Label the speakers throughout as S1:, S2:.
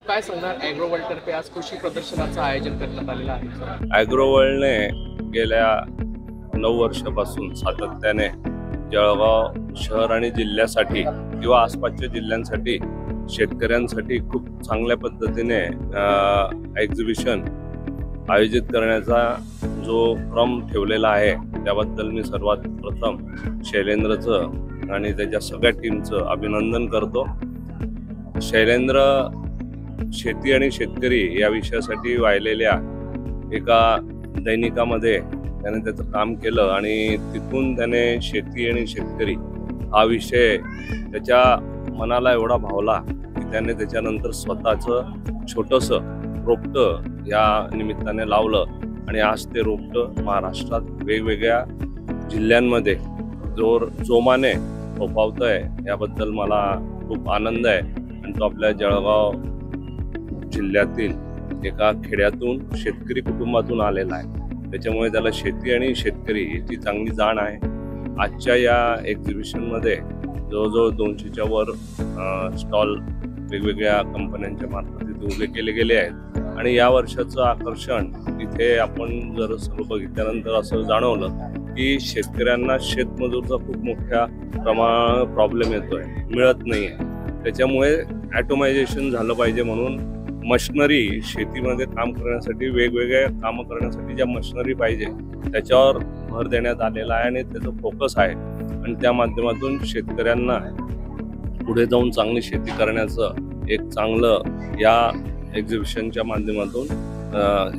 S1: काय सांगणार ॲग्रोवर्ल्ड तर्फे आज कृषी प्रदर्शनाचं आयोजन करण्यात आलेलं आहे?
S2: ॲग्रोवर्ल्डने गेल्या 9 वर्षापासून सातत्याने जळगाव शहर आणि जिल्ह्यासाठी किंवा आसपासच्या जिल्ह्यांसाठी शेतकऱ्यांसाठी खूप चांगल्या पद्धतीने एक्झिबिशन आयोजित करण्याचा जो क्रम ठेवलेला आहे त्याबद्दल मी सर्वात प्रथम शैलेंद्रचं आणि त्याच्या सगळ्या टीमचं अभिनंदन करतो। शैलेंद्र शेती आणि शेतकरी या विषयासाठी वाहिलेल्या एका दैनिकामध्ये त्याने त्याचं काम केलं आणि तिथून त्याने शेती आणि शेतकरी हा विषय त्याच्या मनाला एवढा भावला की त्याने त्याच्यानंतर स्वतःचं छोटंसं रोपटं या निमित्ताने लावलं आणि आज ते रोपटं महाराष्ट्रात वेगवेगळ्या जिल्ह्यांमध्ये जोमाने फोफावतंय। याबद्दल मला खूप आनंद आहे आणि तो आपल्या जळगाव जिल्ह्यातील एका खेड्यातून शेतकरी कुटुंबातून आलेला आहे, त्याच्यामुळे त्याला शेती आणि शेतकरी याची चांगली जाण आहे। आजच्या या एक्झिबिशनमध्ये जवळजवळ 200च्या वर स्टॉल वेगवेगळ्या कंपन्यांच्या मार्फत इथे उभे केले गेले आहेत आणि या वर्षाचं आकर्षण इथे आपण जर सर्व बघितल्यानंतर असं जाणवलं की शेतकऱ्यांना शेतमजूरचा खूप मोठ्या प्रमाणात प्रॉब्लेम येतोय, मिळत नाही आहे। त्याच्यामुळे ॲटोमायझेशन झालं पाहिजे म्हणून मशिनरी शेतीमध्ये काम करण्यासाठी वेगवेगळ्या कामं करण्यासाठी ज्या मशिनरी पाहिजे त्याच्यावर भर देण्यात आलेला आहे आणि त्याचं फोकस आहे आणि त्या माध्यमातून शेतकऱ्यांना पुढे जाऊन चांगली शेती करण्याचं एक चांगलं या एक्झिबिशनच्या माध्यमातून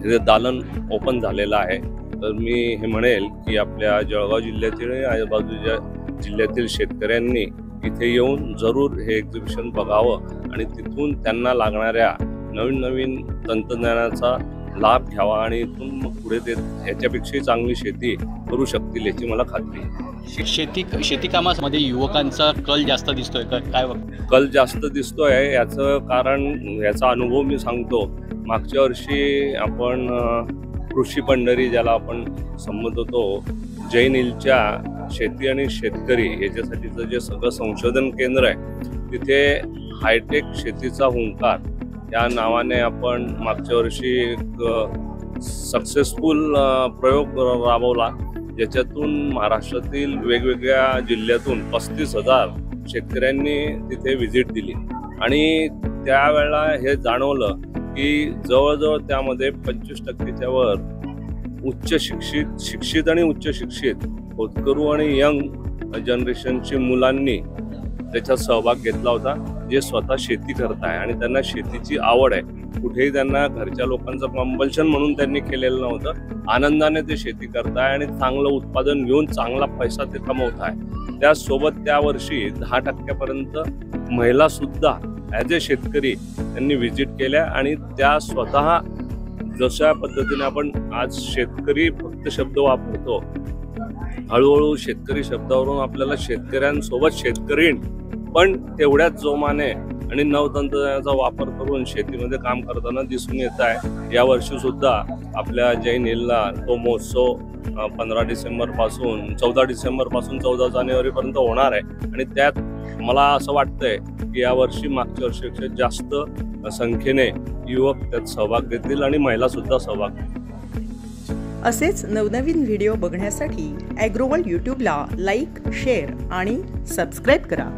S2: हे दालन ओपन झालेलं आहे। तर मी हे म्हणेल की आपल्या जळगाव जिल्ह्यातील आणि आजूबाजूच्या जिल्ह्यातील शेतकऱ्यांनी इथे येऊन जरूर हे एक्झिबिशन बघावं आणि तिथून त्यांना लागणाऱ्या नवीन नवीन तंत्रज्ञानाचा लाभ घ्यावा आणि इथून मग पुढे ते ह्याच्यापेक्षाही चांगली शेती करू शकतील याची मला खात्री आहे।
S3: शेती कामामध्ये युवकांचा कल जास्त दिसतोय का? काय
S2: कल जास्त दिसतोय याचं कारण याचा अनुभव मी सांगतो। मागच्या वर्षी आपण कृषी पंढरी ज्याला आपण संबोधत होतो, जैन हिलच्या शेती आणि शेतकरी याच्यासाठीचं जे सगळं संशोधन केंद्र आहे तिथे हायटेक शेतीचा हुंकार या नावाने आपण मागच्या वर्षी एक सक्सेसफुल प्रयोग राबवला, ज्याच्यातून महाराष्ट्रातील वेगवेगळ्या जिल्ह्यातून 35,000 शेतकऱ्यांनी तिथे व्हिजिट दिली आणि त्यावेळेला हे जाणवलं की जवळजवळ त्यामध्ये 25%च्या वर उच्च शिक्षित आणि उच्च शिक्षित होतकरू आणि यंग जनरेशनची मुलांनी त्याच्यात सहभाग घेतला होता, जे स्वतः शेती करत आहे आणि त्यांना शेतीची आवड आहे। कुठेही त्यांना घरच्या लोकांचं कंपल्शन म्हणून त्यांनी केलेलं नव्हतं, आनंदाने ते शेती करत आहे आणि चांगलं उत्पादन घेऊन चांगला पैसा ते कमवत आहे। त्यासोबत त्या वर्षी 10% महिला सुद्धा ॲज ए शेतकरी त्यांनी व्हिजिट केल्या आणि त्या स्वतः जशा पद्धतीने आपण आज शेतकरी फक्त शब्द वापरतो, हळूहळू शेतकरी शब्दावरून आपल्याला शेतकऱ्यांसोबत शेतकरीण पण तेवढ्याच जोमाने आणि नवतंत्रज्ञानाचा वापर करून शेतीमध्ये काम करताना दिसून येत आहे। या वर्षी सुद्धा आपल्या जैन हिलला तो महोत्सव 14 डिसेंबरपासून 14 जानेवारीपर्यंत होणार आहे आणि त्यात मला असं वाटतंय की यावर्षी मागच्या वर्षीपेक्षा जास्त संख्येने युवक त्यात सहभाग घेतील आणि महिला सुद्धा सहभाग घेतील।
S4: असेच नवनवीन व्हिडिओ बघण्यासाठी ॲग्रोवर्ल्ड यूट्यूबला लाईक, शेअर आणि सबस्क्राईब करा।